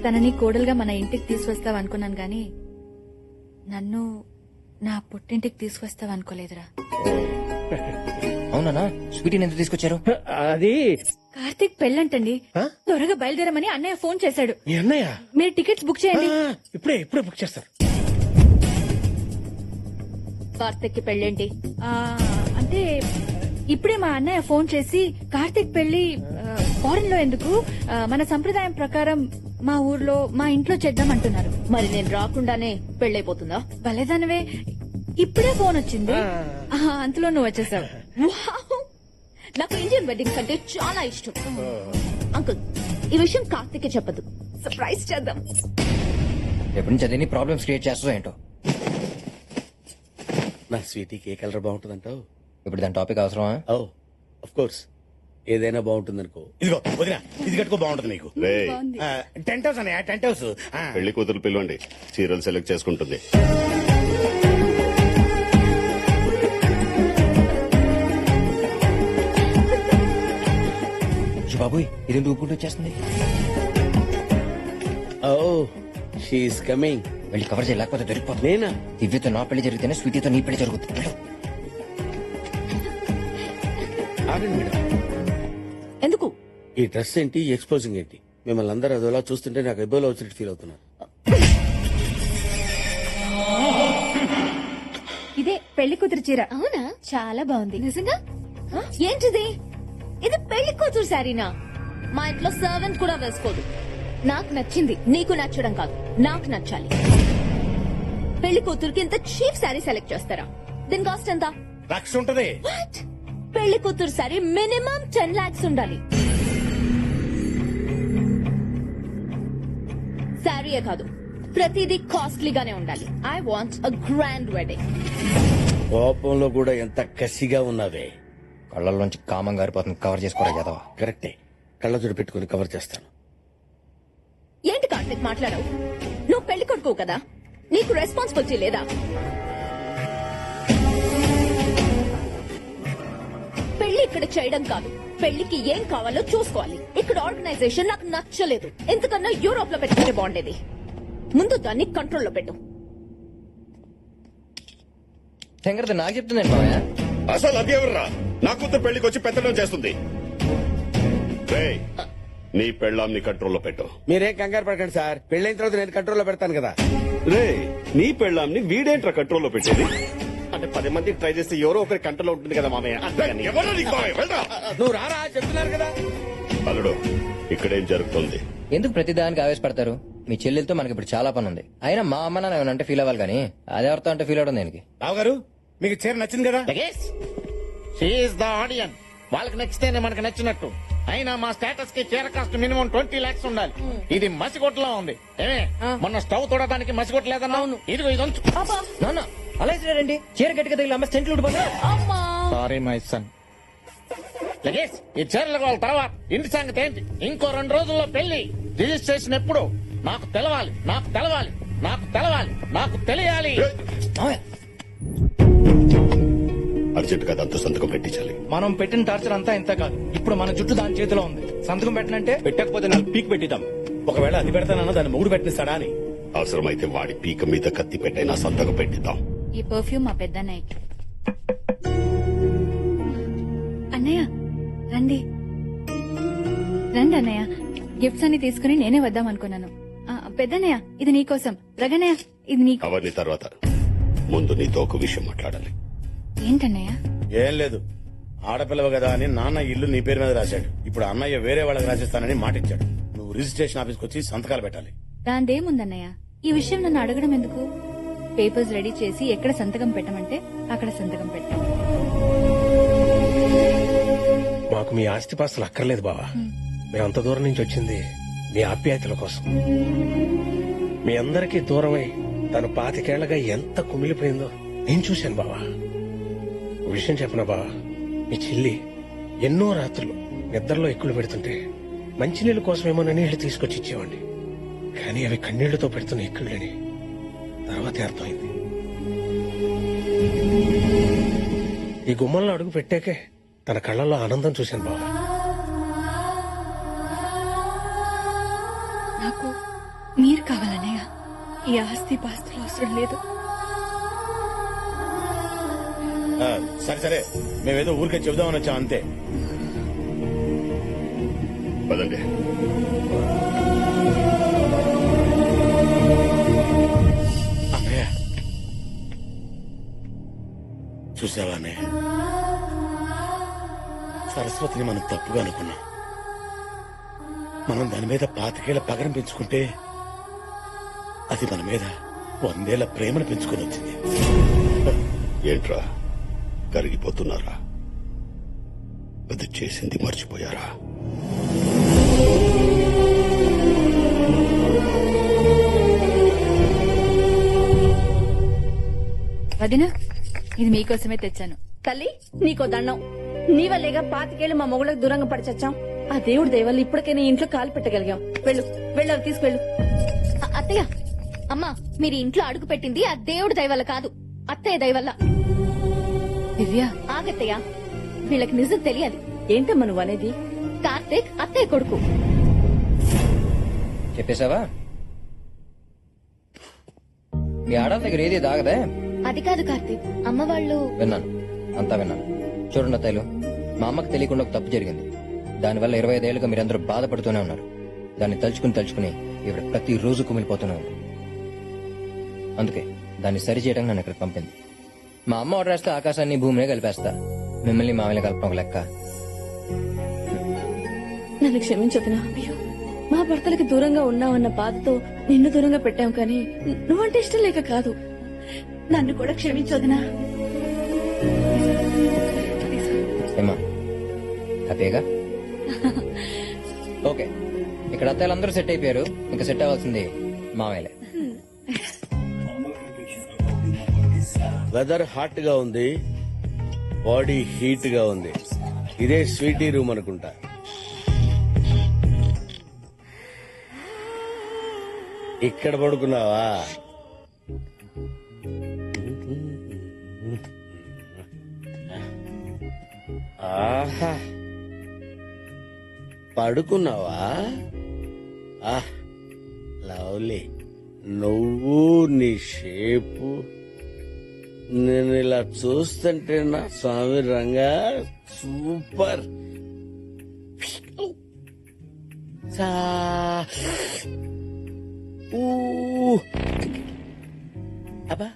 తనని కోడలుగా మన ఇంటికి తీసుకొస్తావు అనుకున్నాను గాని నన్ను నా పుట్టింటికి తీసుకొస్తావు అనుకోలేదురా. అవునా స్వీటీని ఎంత తీసుకొచ్చారు? అది కార్తీక్ పెళ్ళంటండి. త్వరగా బయలుదేరమని అన్నయ్య ఫోన్ చేశాడు. మీ అన్నయ్య మీరు టికెట్స్ బుక్ చేయండి. ఇప్పుడే బుక్ చేస్తారు. కార్తీక్ కి పెళ్ళేంటి? అంటే ఇప్పుడే మా అన్నయ్య ఫోన్ చేసి కార్తీక్ పెళ్లి ఫారెన్ లో ఎందుకు, మన సంప్రదాయం ప్రకారం మా ఊర్లో మా ఇంట్లో చేద్దాం అంటున్నారు. మరి నేను రాకుండానే పెళ్ళైపోతుందా? భలేదానవే, ఇప్పుడే ఫోన్ వచ్చింది. అంతలో నువ్వు వచ్చేసావు. వావ్! నాకు ఇండియన్ వెడ్డింగ్స్ అంటే చాలా ఇష్టం. అంకుల్, ఈ విషయం కార్తీక్ చెప్పదు, సర్ప్రైజ్ చేద్దాం. ఎప్పటి నుంచి అదేని ప్రాబ్లమ్స్ క్రియేట్ చేస్తావు ఏంటో. నా స్వీటీకి ఏ కలర్ బాగుంటుందంటావు? ఇప్పుడు దాని టాపిక్ అవసరమా? ఓ ఆఫ్ కోర్స్, ఏదైనా బాగుంటుంది అనుకో. ఇదిగో వదినా, ఇది కట్టుకో, బాగుంటుంది నీకు. టెంట్ హౌస్ అన్నయ్య, టెంట్ హౌస్. పెళ్లి కూతురు పిలవండి, చీరలు సెలెక్ట్ చేసుకుంటుంది. బాబు ఇది ఊపుకుంటూ వచ్చేస్తుంది. ఓ షీఈస్ కమింగ్. వెళ్ళి కవర్ చేయలేకపోతే దొరికిపోతుంది. నేనా? దివ్యతో నా పెళ్లి జరిగితేనే స్వీటీతో నీ పెళ్లి జరుగుతుంది. ఆగండి మేడం. ఎందుకు? ఈ డ్రెస్ ఏంటి, ఎక్స్పోజింగ్ ఏంటి? మిమ్మల్ని అందరూ అదోలా చూస్తుంటే నాకు ఎబ్బోలో వచ్చినట్టు ఫీల్ అవుతున్నాను. ఇదే పెళ్లి కూతురు చీర. అవునా? చాలా బాగుంది. నిజంగా? ఏంటిది? ఇది పెళ్లి కూతురు శారీనా? మా ఇంట్లో సర్వెంట్ కూడా వేసుకోదు. నాకు నచ్చింది, నీకు నచ్చడం కాదు, నాకు నచ్చాలి. పెళ్లి కూతురుకి ఇంత చీప్ శారీ సెలెక్ట్ చేస్తారా? దీని కాస్ట్ ఎంత? లక్ష ఉంటది. పెళ్లి కూతురు శారీ మినిమం 10 lakhs ఉండాలి. శారీయే కాదు, ప్రతిదీ కాస్ట్లీగానే ఉండాలి. I want a grand wedding. కోపంలో కూడా ఎంత కసిగా ఉన్నావే. కళ్ళల్లోంచి కామం గారిపోతుంది. కవర్ చేసుకోరా యాదవ. కరెక్టే, కళ్ళజోడు పెట్టుకుని కవర్ చేస్తాను. ఏంటి కార్తీక్ మాట్లాడవు? నువ్వు పెళ్లి కొడుకు కదా, నీకు రెస్పాన్సిబిలిటీ లేదా? పెళ్లి ఇక్కడ చేయడం కాదు, పెళ్లికి ఏం కావాలో చూసుకోవాలి. ఇక్కడ ఆర్గనైజేషన్ నాకు నచ్చలేదు. ఎందుకన్నా యూరోప్ లో పెట్టుకుంటే బాగుండేది. ముందు దాన్ని కంట్రోల్లో పెట్టు. శంకర్ నాకు చెప్తుందండి మామయ్య. అసలు అది ఎవర్రా నా కూతురు పెళ్లికి వచ్చి పెత్తడం చేస్తుంది? రేయ్, నీ పెళ్ళాంని కంట్రోల్లో పెట్టు. మీరేం కంగారు పడకండి సార్, పెళ్ళైన తర్వాత నేను కంట్రోల్లో పెడతాను కదా. రే, నీ పెళ్ళాంని వీడేంట్రా కంట్రోల్లో పెట్టేది? అంటే 10 మందికి ట్రై చేస్తే ఎవరో ఒకరి కంట్రోల్లో ఉంటుంది కదా మామయ్య. ఎవరో నీకు మామయ్య, వెళ్ళరా. నువ్వు రారా చెప్తున్నారు కదా. అల్లుడు, ఇక్కడేం జరుగుతుంది? ఎందుకు ప్రతిదానికి ఆవేశపడతారు? మీ చెల్లెలతో మనకి ఇప్పుడు చాలా పని ఉంది. అయినా మా అమ్మ నాన్న ఏమన్నా అంటే ఫీల్ అవ్వాలి కానీ అదెవరితో అంటే ఫీల్ అవడం దేనికి? రావు గారు, మీకు చీర నచ్చింది కదా. She's the audience. వాళ్ళకి నచ్చితేనే మనకు నచ్చినట్టు. అయినా మా స్టేటస్ కి చీర కాస్ట్ మినిమం 20 lakhs ఉండాలి. ఇది మసిగొట్టలా ఉంది. ఏమే, మొన్న స్టవ్ తోడడానికి మసిగొట్టలేదన్నా? ఇదిగో ఇది ఉంచు. నాన్న అలా ఇచ్చినారండి. చీర గట్టిగా తగిలి అమ్మ సెంట్లు ఉడిపోతా. Sorry my son. లగేష్, ఈ చీరలకు వాళ్ళ తర్వాత ఇంటి సంగతి ఏంటి? ఇంకో 2 రోజుల్లో పెళ్లి. రిజిస్ట్రేషన్ ఎప్పుడు? నాకు తెలవాలి, నాకు తెలవాలి, నాకు తెలవాలి, నాకు తెలియాలి. అర్జెంట్ గా దాంతో సంతకం పెట్టించాలి. మనం పెట్టిన టార్చర్ అంతా ఇంత కాదు. ఇప్పుడు మన జుట్టు దాని చేతిలో ఉంది. సంతకం పెట్టనంటే పెట్టకపోతే 4 పీక్ పెట్టిద్దాం. ఒకవేళ అది పెడతానన్నా దాన్ని మూడు పెట్టిస్తాడా అని. అవసరమైతే వాడి పీక మీద కత్తి పెట్టైనా సంతకం పెట్టిద్దాం. ఈ పర్ఫ్యూమ్ మా పెద్దన్నయ్యకి. అన్నయ్య రండి రండి అన్నయ్య, గిఫ్ట్స్ అన్ని తీసుకుని నేనే వద్దాం అనుకున్నాను. పెద్దన్నయ్య ఇది నీకోసం, రగన్నయ్య ఇది నీకు. అవన్నీ తర్వాత, ముందు నీతో ఒక విషయం మాట్లాడాలి. ఏంటన్నయ్య? ఏం లేదు, ఆడపిల్లవ కదా అని నాన్న ఇల్లు నీ పేరు మీద రాశాడు. ఇప్పుడు అన్నయ్య వేరే వాళ్ళకి రాసిస్తానని మాటిచ్చాడు. నువ్వు రిజిస్ట్రేషన్ ఆఫీస్కి వచ్చి సంతకాలు పెట్టాలి. దాందేముందన్నయ్య, ఈ విషయం నన్ను అడగడం ఎందుకు? పేపర్స్ రెడీ చేసి ఎక్కడ సంతకం పెట్టమంటే అక్కడ సంతకం పెట్టాం. మాకు మీ ఆస్తిపాస్తులు అక్కర్లేదు బావా. మేమంత దూరం నుంచి వచ్చింది మీ ఆప్యాయతల కోసం. మీ అందరికీ దూరమై తను 25 ఏళ్లగా ఎంత కుమిలిపోయిందో నేను చూశాను బావా. విషయం చెప్పనా బావా, మీ చెల్లి ఎన్నో రాత్రులు నిద్రలో ఎక్కులు పెడుతుంటే మంచినీళ్ళ కోసమేమోనని నీళ్లు తీసుకొచ్చి ఇచ్చేవాడిని. కానీ అవి కన్నీళ్లతో పెడుతున్న ఎక్కుళ్ళని తర్వాతే అర్థమైంది. ఈ గుమ్మంలో అడుగు పెట్టాకే తన కళ్ళల్లో ఆనందం చూశాను బావా. నాకు మీరు కావాలన్నయ్య. ఈ ఆస్తి పాస్తులు అవసరం లేదు. సరే సరే, మేమేదో ఊరికే చెబుదామని వచ్చాం అంతే. పదండి. అన్నయ్య చూసావా అన్నయ్య, సరస్వతిని మనం తప్పుగా అనుకున్నాం. మనం దాని మీద 25 పగరం పెంచుకుంటే అది మన మీద 100 ఏళ్ల ప్రేమను పెంచుకొని వచ్చింది. ఏంట్రా కరిగిపోతున్నారా? అది చేసింది మర్చిపోయారా? వదినా, ఇది మీకోసమే తెచ్చాను. తల్లి నీకో దండం. నీ వల్లేగా 25 ఏళ్ళు మా మొగుళ్ళకి దూరంగా పడిచచ్చాం. ఆ దేవుడి దయవల్ల ఇప్పటికైనా ఇంట్లో కాలు పెట్టగలిగాం. వెళ్ళు వెళ్ళు, అవి తీసుకెళ్ళు. అత్తయ్య, అమ్మా, మీరు ఇంట్లో అడుగు పెట్టింది ఆ దేవుడి దయ వల్ల కాదు, అత్తయ్య దయ వల్ల. దివ్య, ఆగత్తయ్య, వీళ్ళకి నిజం తెలియదు. ఏంటమ్మా నువ్వు అనేది? కార్తీక్ అత్తయ్య కొడుకు. చెప్పేశావా? మీ ఆడల దగ్గర ఏది దాగదే? అది కాదు కార్తీక్, అమ్మ వాళ్ళు. విన్నాను, అంతా విన్నాను. చూడండి అత్తయ్యలు, మా అమ్మకి తెలియకుండా ఒక తప్పు జరిగింది. దానివల్ల 25 ఏళ్ళుగా మీరందరూ బాధపడుతూనే ఉన్నారు. దాన్ని తలుచుకుని ఇవిడ ప్రతి రోజు కుమిలిపోతూనే ఉంది. అందుకే దాన్ని సరిచేయడానికి నన్ను ఇక్కడికి పంపింది. మా అమ్మ ఆర్డర్ వేస్తే ఆకాశాన్ని భూమిని కలిపేస్తా. మిమ్మల్ని మామయ్య కలపడం ఒక లెక్క. నన్ను క్షమించొద్దునా? అయ్యో, మా భర్తలకి దూరంగా ఉన్నావన్న బాధతో నిన్ను దూరంగా పెట్టాం, కానీ నువ్వంటే ఇష్టం లేక కాదు. నన్ను కూడా క్షమించొద్దునా? ఏమా హ్యాపీగా? ఓకే, ఇక్కడ అత్తయ్యలందరూ సెట్ అయిపోయారు. ఇంకా సెట్ అవ్వాల్సింది మామయ్యలే. వెదర్ హాట్ గా ఉంది, బాడీ హీట్ గా ఉంది. ఇదే స్వీటీ రూమ్ అనుకుంటా. ఇక్కడ పడుకున్నావా? ఆహా, పడుకున్నావా? లవ్లీ. నువ్వు నీ షేపు, నేను ఇలా చూస్తుంటే నా స్వామి రంగా సూపర్. అబ్బా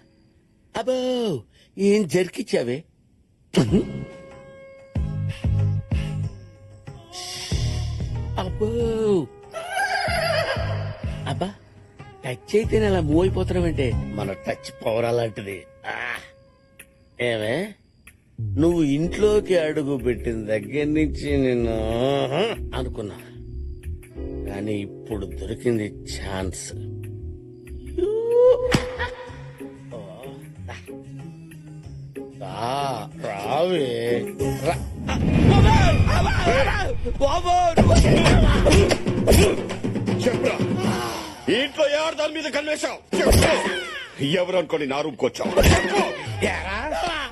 అబ్బో, ఏం జరికిచ్చావే? అబ్బో అబ్బా, టచ్ అయితేనే అలా మూవ్ అయిపోతున్నావంటే మన టచ్ పవర్ అలాంటిది. ఏమే, నువ్వు ఇంట్లోకి అడుగు పెట్టిన దగ్గర నుంచి నేను అనుకున్నా, కానీ ఇప్పుడు దొరికింది ఛాన్స్. రావే చెప్పరా, ఇంట్లో ఎవరు దాని మీద కన్వేశావు? ఎవరు అనుకోని నా రూమ్కి వచ్చావు?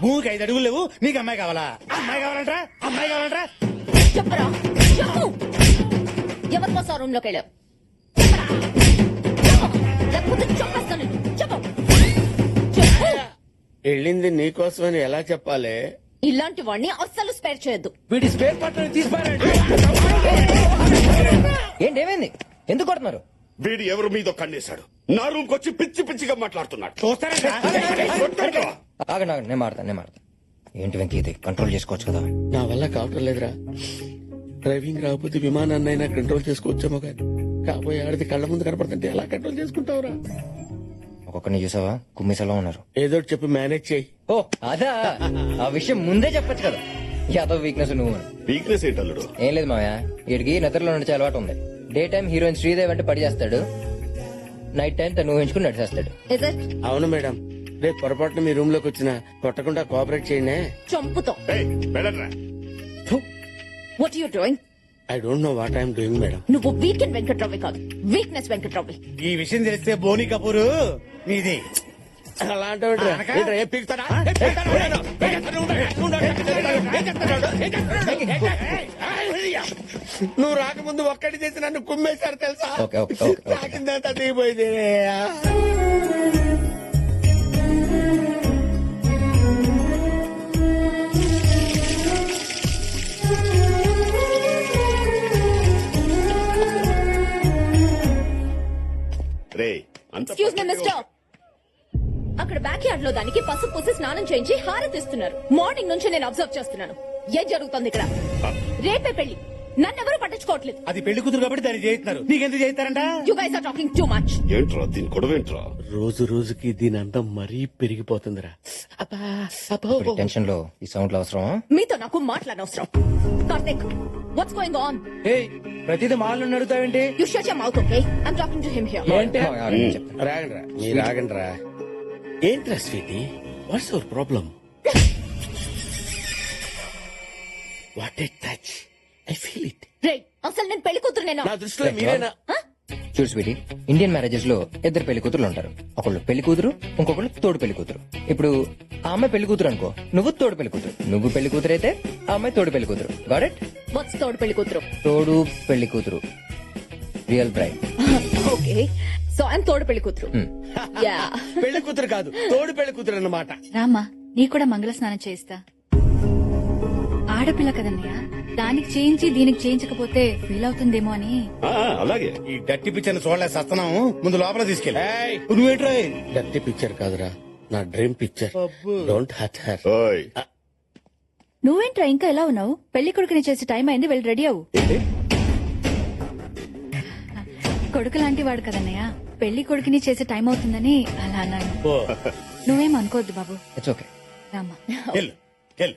భూమికి 5 అడుగులు లేవు, నీకు అమ్మాయి కావాలా? అమ్మాయి కావాలంటరా? అమ్మాయి కావాలంటరా? చెప్పరా, చెప్పు. ఎవరి కోసం రూమ్ లోకి వెళ్ళావు? లేకపోతే చెప్పేస్తాను. చెప్పు, చెప్పు. వెళ్ళింది నీకోసమని ఎలా చెప్పాలి? ఇలాంటి వాడిని అస్సలు స్పేర్ చేయొద్దు. వీడి స్పేర్ పార్ట్ తీసిపారండి. ఏంటి, ఏమైంది? ఎందుకు కొడుతున్నారు? వీడు ఎవరు మీదో కన్నేశాడు. నా రూమ్కి వచ్చి పిచ్చి పిచ్చిగా మాట్లాడుతున్నాడు. ఆగండి ఆగండి, నేను మాడతాను. ఏంటి వెంకీ, ఇది కంట్రోల్ చేసుకోవచ్చు కదా? నా వల్ల కావటం లేదురా. డ్రైవింగ్ రాకపోతే విమానాన్నైనా కంట్రోల్ చేసుకోవచ్చేమో, కానీ కాబోయే ఆడిది కళ్ళ ముందు కనపడుతుంటే ఎలా కంట్రోల్ చేసుకుంటావురా? ఒక్కొక్కరిని చూసావా, కుమ్మిసలో ఉన్నారు. ఏదో చెప్పి మేనేజ్ చేయి. ఓ అదా, ఆ విషయం ముందే చెప్పొచ్చు కదా. యాదవ్ వీక్నెస్ నువ్వు. వీక్నెస్ ఏంటల్లుడు? ఏం లేదు మావయ్య, వీడికి నిద్రలో నడిచే అలవాటు ఉంది. డే టైం హీరోయిన్ శ్రీదేవి అంటే పడి చేస్తాడు, నైట్ టైం తను ఊహించుకుని నడిచేస్తాడు. Is it? అవును మేడం, రేపు పొరపాటున మీ రూమ్ లోకి వచ్చినా కొట్టకుండా కోఆపరేట్ చేయండి. చంపుతో. వెళ్ళరా. What you doing? I don't know what I'm doing madam. నువ్వు వీకెండ్ వెంకట్రావు కాదు, వీక్నెస్ వెంకట్రావు. ఈ విషయం తెలిస్తే బోని కపూర్ నీది అలాంటి నువ్వు రాకముందు ఒక్కటి చేసి నన్ను కుమ్మేశారు తెలుసా? Okay okay okay okay. తాకిందంతా దిగిపోయింది. రే అంత ఎక్స్క్యూజ్ మీ మిస్టర్, అక్కడ బ్యాక్ యార్డ్ లో దానికి పసుపు పూసి స్నానం చేయించి హారతిస్తున్నారు. మార్నింగ్ నుంచి నేను అబ్జర్వ్ చేస్తున్నాను. ఏం జరుగుతుంది ఇక్కడ? రేపే పెళ్లి, నన్నెవరూ పట్టించుకోవట్లేదు. అది పెళ్లి కూతురు కాబట్టి దాన్ని చేయిస్తున్నారు. నీకెందుకు చేయిస్తారంట? You guys are talking too much. ఏంట్రా దీని గొడవ ఏంట్రా? రోజు రోజుకి దీని అందం మరీ పెరిగిపోతుందిరా. ఇప్పుడు టెన్షన్ లో ఈ సౌండ్లు అవసరమా? మీతో నాకు మాట్లాడనవసరం. Karthik, what's going on? ప్రతిదీ మాలను అడుగుతావేంటి? You shut your mouth, okay? I am talking to him here. రాగండ్రా, మీరు ఆగండ్రా. ఏంట్రా sweetie, what's your problem? What a touch, I feel it. రే, అసలు నేను పెళ్లి కూతురునేనా? నా దృష్టిలో మీరేనా? చూడు స్వీటీ, ఇండియన్ మ్యారేజెస్ లో ఇద్దరు పెళ్లి కూతురు ఉంటారు. ఒకళ్ళు పెళ్లి కూతురు, ఇంకొకళ్ళు తోడు పెళ్లి కూతురు. ఇప్పుడు ఆ అమ్మాయి పెళ్లి కూతురు అనుకో, నువ్వు తోడు పెళ్లి కూతురు. నువ్వు పెళ్లి కూతురు అయితే ఆ అమ్మాయి తోడు పెళ్లి కూతురు. Got it? వాట్స్ తోడు పెళ్లి కూతురు? తోడు పెళ్లి కూతురు, real bride. Okay, so I am తోడు పెళ్లి కూతురు. యా. పెళ్లి కూతురు కాదు, తోడు పెళ్లి కూతురు అన్నమాట. రామ్మా, నీ కూడా మంగళ స్నానం చేయిస్తా. ఆడపిల్ల కదన్నయ్య, దానికి చేయించి దీనికి చేయించకపోతే ఫీల్ అవుతుందేమో అని. అలాగే. ఈ డట్టి పిక్చర్ చూడలేదు సత్తనం. ముందు లోపల తీసుకెళ్ళి. ఏయ్, నువ్వేంట్రా? డర్టీ పిక్చర్ కాదురా, నా dream picture. Don't hurt her. ఓయ్ నువ్వేంట్రా ఇంకా ఎలా ఉన్నావు? పెళ్లి కొడుకుని చేసే టైం అయింది, వెళ్ళి రెడీ అవ్వు. కొడుకు లాంటి వాడు కదన్నయ్య, పెళ్లి కొడుకుని చేసే టైం అవుతుందని అలా అన్నాను. నువ్వేం అనుకోవద్దు బాబు. It's okay. రామ్మా. వెళ్ళు వెళ్ళు.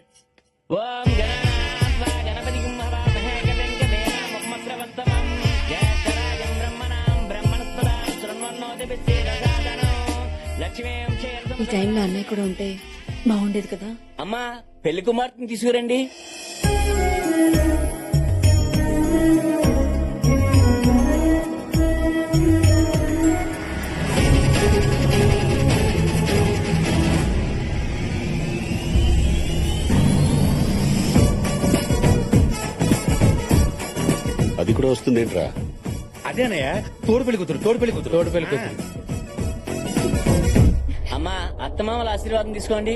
ఈ టైంలో అన్నయ్య కూడా ఉంటే బాగుండేది కదా. అమ్మా, పెళ్లి కుమార్తెని తీసుకురండి. అది కూడా వస్తుందేంట్రా? అదేనయ్య, తోడు పెళ్లి కూతురు, తోడు పెళ్లి కూతురు, తోడు పెళ్లి కూతురు. అమ్మా, అత్తమామల ఆశీర్వాదం తీసుకోండి.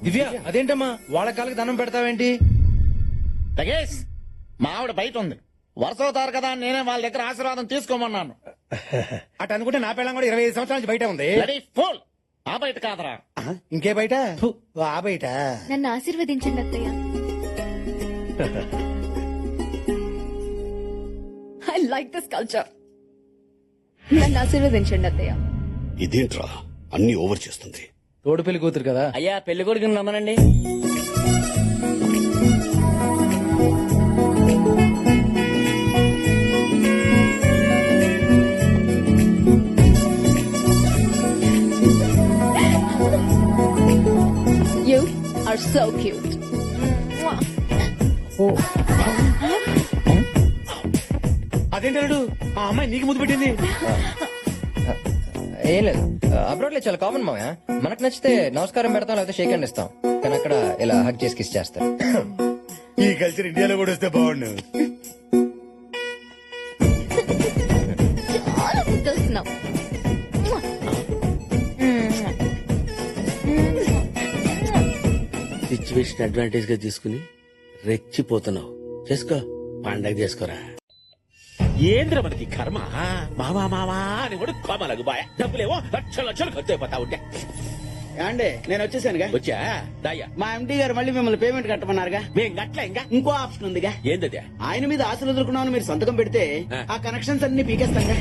దివ్య, అదేంటమ్మా వాళ్ళ కాళ్ళకి దండం పెడతావేంటి? లగేష్, మా ఆవిడ బయట ఉంది. వరుస అవుతారు కదా, నేనే వాళ్ళ దగ్గర ఆశీర్వాదం తీసుకోమన్నాను. అటు అనుకుంటే నా పిల్లం కూడా 25 సంవత్సరాల నుంచి బయట ఉంది. Ready full. ఆ బయట కాదరా. ఇంకే బయట? ఫు, ఆ బయట. నన్ను ఆశీర్వదించండి అత్తయ్య. I like this culture. నన్ను ఆశీర్వదించండి అత్తయ్య. ఇదేంట్రా అన్ని ఓవర్ చేస్తుంది? తోడు పెళ్లి కూతురు కదా. అయ్యా, పెళ్లి కొడుకుని రమ్మనండి. You are so cute. అదేంటాడు, ఆ అమ్మాయి నీకు ముద్దు పెట్టింది. ఏం లేదు, అబ్రాడ్ లో చాలా కామన్ మామయ్య. మనకు నచ్చితే నమస్కారం పెడతాం, లేకపోతే షేక్ హ్యాండ్ ఇస్తాం. కానీ అక్కడ ఇలా హగ్ చేసి కిస్ చేస్తారు. ఈ కల్చర్ ఇండియాలో కూడా వస్తే బాగుండు. చాలా ముద్దొస్తున్నావు. సిచ్యువేషన్ అడ్వాంటేజ్ గా తీసుకుని రెచ్చిపోతున్నావు. చేసుకో, పండగ చేసుకోరా. ఏంద్ర మనకి కర్మ. మావా మావా అని కూడా కోమలకు బాయ్. డబ్బులేమో లక్షలు ఖర్చు అయిపోతా ఉంటే. అండి, నేను వచ్చేసానుగా. వచ్చా దాయ్యా. మా ఎండి గారు మళ్ళీ మిమ్మల్ని పేమెంట్ కట్టమన్నారుగా. మేం గట్ల ఇంకా ఇంకో ఆప్షన్ ఉందిగా. ఏందది? ఆయన మీద ఆశలు వదులుకున్నామని మీరు సంతకం పెడితే ఆ కనెక్షన్స్ అన్ని పీకేస్తాంగా.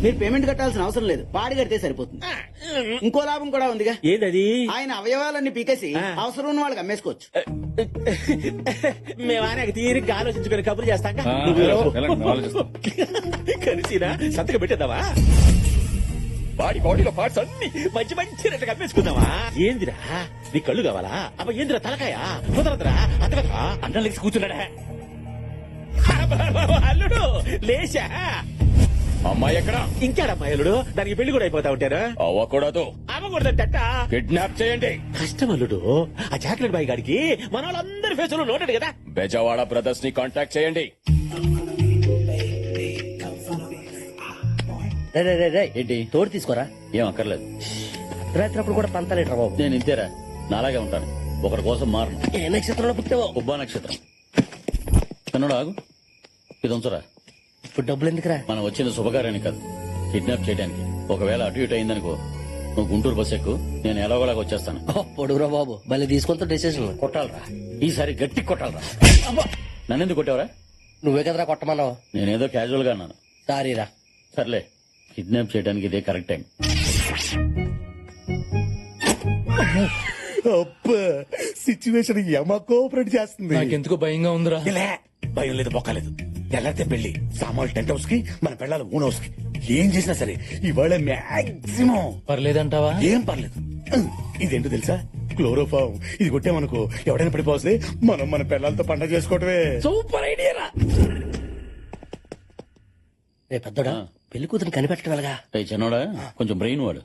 మీరు పేమెంట్ కట్టాల్సిన అవసరం లేదు, పాడి కడితే సరిపోతుంది. ఇంకో లాభం కూడా ఉందిగా. ఏందది? ఆయన అవయవాలన్నీ పీకేసి అవసరం ఉన్న వాళ్ళకి అమ్మేసుకోవచ్చు. మేము ఆయన తీరిగ్గా ఆలోచించుకుని కబుర్లు చేస్తాం. కలిసినా సంతకం పెట్టేద్దావా? బాడీలో పార్ట్స్ అన్ని మంచి మంచి రెట్టు కమ్మేసుకుందామా? ఏందిరా నీ కళ్ళు కావాలా? అబ్బా ఏందిరా తలకాయ కుదరదురా. అతగదా అన్నం లేచి కూర్చున్నాడా? అల్లుడు లేచా? అమ్మాయి ఎక్కడ? ఇంకేడమ్మాయిలుడు దానికి పెళ్లి కూడా అయిపోతా ఉంటారు అవ్వకూడదు. అవ్వకూడదట. కిడ్నాప్ చేయండి. కష్టం అల్లుడు. ఆ చాక్లెట్ బాయ్ గాడికి మన వాళ్ళందరి ఫేసులు నోటెడ్ కదా. బెజవాడ బ్రదర్స్ ని కాంటాక్ట్ చేయండి. ఏంటి తోడు తీసుకోరా? ఏం అక్కర్లేదు. రాత్రి కూడా పంతలేట్రా బాబు. నేను ఇంతేరా, నాలాగే ఉంటాను. ఒకరి కోసం మారను. ఏ నక్షత్రంలో పుట్టావో? ఉబ్బా నక్షత్రం. కన్నడ ఆగు, ఇది ఉంచరా. ఇప్పుడు డబ్బులు ఎందుకురా? మనం వచ్చిన శుభకార్యానికి కాదు, కిడ్నాప్ చేయడానికి. ఒకవేళ అటు ఇటు అయిందనుకో, నువ్వు గుంటూరు బస్ ఎక్కు, నేను ఎలాగోలాగా వచ్చేస్తాను. పొడుగురా బాబు, మళ్ళీ తీసుకుంటా డెసిషన్. కొట్టాలరా, ఈసారి గట్టి కొట్టాలరా. నన్నెందుకు కొట్టావరా? నువ్వే కదరా కొట్టమన్నావు. నేనేదో క్యాజువల్ గా అన్నాను. సారీరా. సర్లే, కిడ్నాప్ చేయడానికి ఇదే కరెక్ట్ టైం. సిచ్యువేషన్ ఏమా కోఆపరేట్ చేస్తుంది. నాకెందుకో భయంగా ఉందిరా. ఇలా భయం లేదు, బొక్కలేదు. ఎలాంటి పెళ్లి సామాన్లు టెంట్ హౌస్ కి, మన పిల్లలు ఓన్ హౌస్ కి. ఏం చేసినా సరే ఇవాళ మాక్సిమం పర్లేదంటావా? ఏం పర్లేదు. ఇదేంటో తెలుసా? క్లోరోఫామ్. ఇది కొట్టామనుకో ఎవడైనా పడిపోతే మనం మన పిల్లలతో పండగ చేసుకోవటమే. సూపర్ ఐడియా రా. రే పెద్దోడా, పెళ్లి కూతురు కనిపెట్టగలగా? చిన్నోడా, కొంచెం బ్రెయిన్ వాడు.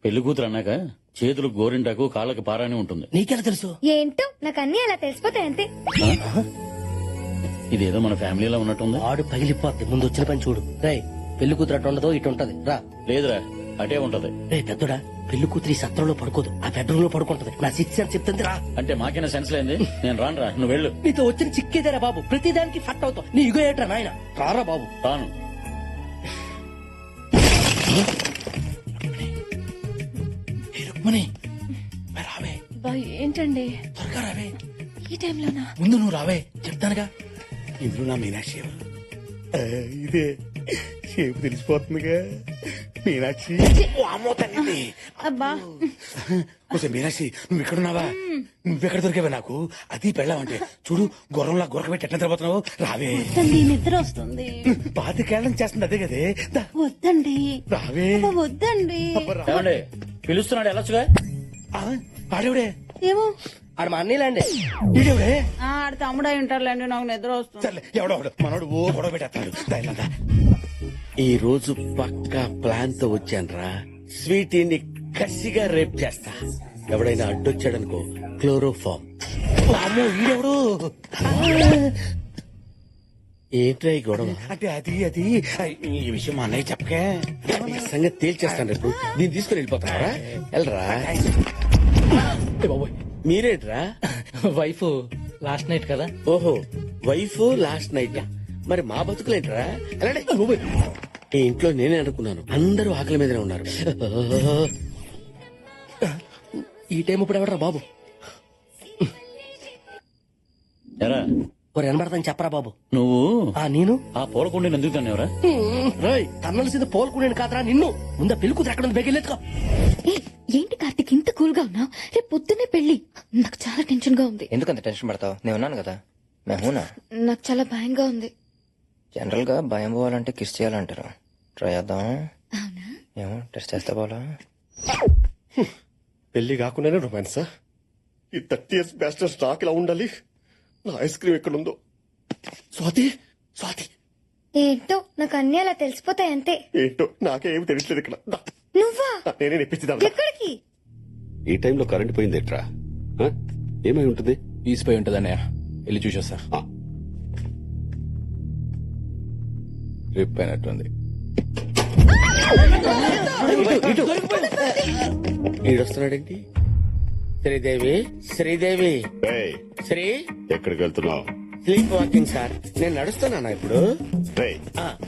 పెళ్లి కూతురు అన్నాక చేతులు గోరింటాకు, కాళ్ళకి పారాని ఉంటుంది. నీకెలా తెలుసు? ఏంటో నాకు అన్ని అలా తెలిసిపోతాయి అంతే. ఇదేదో మన ఫ్యామిలీలో ఉన్నట్టుంది. ఆడు పగిలిపోద్ది. ముందు వచ్చిన పని చూడు. రే, పెళ్లి కూతురు అటు ఉండదు, ఇటు ఉంటది. రా. లేదురా, అటే ఉంటది. రే పెద్దోడా, పెళ్లి కూతురు ఈ సత్రంలో పడుకోదు, ఆ బెడ్రూమ్ లో పడుకుంటది. నా సిక్స్ అని చెప్తుంది. రా. అంటే మాకైనా సెన్స్ లేంది. నేను రానురా, నువ్వు వెళ్ళు. నీతో వచ్చిన చిక్కేదేరా బాబు, ప్రతిదానికి ఫట్ అవుతావు. నీ ఇగో ఏట్రా నాయన. రారా బాబు. రాను. రావే. ఏంటండి త్వరగా రావే. ఈ టైంలోనా? ముందు నువ్వు రావే, చెప్తానుగా. ఇందులో నా మీనాక్షి ఎవరు? ఇదే షేపు తెలిసిపోతుందిగా. మీనాక్షి. ఓ అమ్మో తల్లి. అబ్బా, కొంచెం మీనాక్షి, నువ్వు ఇక్కడున్నావా? నువ్వెక్కడ దొరికావా నాకు? అది పెళ్ళావంటే చూడు, గుర్రంలా గురకబెట్టి ఎట్లా తిరగబోతున్నావు. రావే. నిద్ర వస్తుంది. పాతికేళ్ళని చేస్తుంది అదే కదే. దా, వద్దండి. రావే. వద్దండి. ఏమండి, పిలుస్తున్నాడు, వెళ్ళొచ్చుగా. ఆడేవిడే? ఏమో, ఆడు మా అన్నీలాండి. ఈడేవిడే? ఆడ తమ్ముడా ఇంటర్లేండి, నాకు నిద్ర వస్తుంది. సర్లే, ఎవడో మనోడు ఓ గొడవ పెట్టేస్తాడు. దా. ఈ రోజు పక్కా ప్లాన్ తో వచ్చానురా. స్వీటీని కసిగా రేప్ చేస్తా. ఎవడైనా అడ్డొచ్చాడనుకో, క్లోరోఫామ్. అమ్మో, ఈడెవడు? ఏంట్రా ఈ గొడవ? అంటే అది ఈ విషయం మా అన్నయ్య చెప్పకే. ఈ సంగతి తేల్చేస్తాను రేపు. దీన్ని తీసుకుని వెళ్ళిపోతారా? వెళ్ళరా. మీరేంట్రా? వైఫ్ లాస్ట్ నైట్ కదా. ఓహో, వైఫ్ లాస్ట్ నైట్. మరి మా బతుకులేంట్రా? వెళ్ళండి. ఈ ఇంట్లో నేనే అనుకున్నాను, అందరూ ఆకలి మీదనే ఉన్నారు. ఈ టైం ఇప్పుడు ఎవడరా బాబు? ఎనబడతాను చెప్పరా బాబు. నువ్వు నేను ఆ పూలకుండీని ఎందుకు తన్నావురా? తన్నలసింది పూలకుండీని కాదరా నిన్ను. ముందా పెళ్లి కూతురు ఎక్కడ ఉంది, బెగిలేదుకో. ఏంటి కార్తిక్ ఇంత కూల్ గా ఉన్నావు? రేపు పొద్దున్నే పెళ్లి. నాకు చాలా టెన్షన్ గా ఉంది. ఎందుకంత టెన్షన్ పడతావు? నేను ఉన్నాను కదా. మేహూనా. నాకు చాలా భయంగా ఉంది. జనరల్ గా భయం పోవాలంటే కిస్ చేయాలంటారు. ట్రై చేద్దాం. అవునా? ఏమో టెస్ట్ చేస్తా పోలా. పెళ్లి కాకుండానే రొమాన్సా? ఈ 30 years బ్యాస్టర్ స్టాక్ ఇలా ఉండాలి. నా ఐస్ క్రీమ్ ఎక్కడుందో? స్వాతి, స్వాతి. ఏంటో నాకు అన్ని అలా తెలిసిపోతాయి అంతే. ఏంటో నాకే ఏమి తెలియట్లేదు ఇక్కడ. దా. నువ్వా? నేనే నెప్పించిదా? ఎక్కడికి? ఈ టైంలో కరెంట్ పోయింది ఎట్రా? ఏమై ఉంటుంది? తీసిపోయి ఉంటుంది అన్నయ్య, వెళ్ళి చూసేస్తా. రిప్ అయినట్టుంది. ఈడొస్తున్నాడేంటి? శ్రీదేవి, శ్రీదేవి. శ్రీ, ఎక్కడికి వెళ్తున్నావు? Sleep walking sir. నేను నడుస్తున్నానా ఇప్పుడు?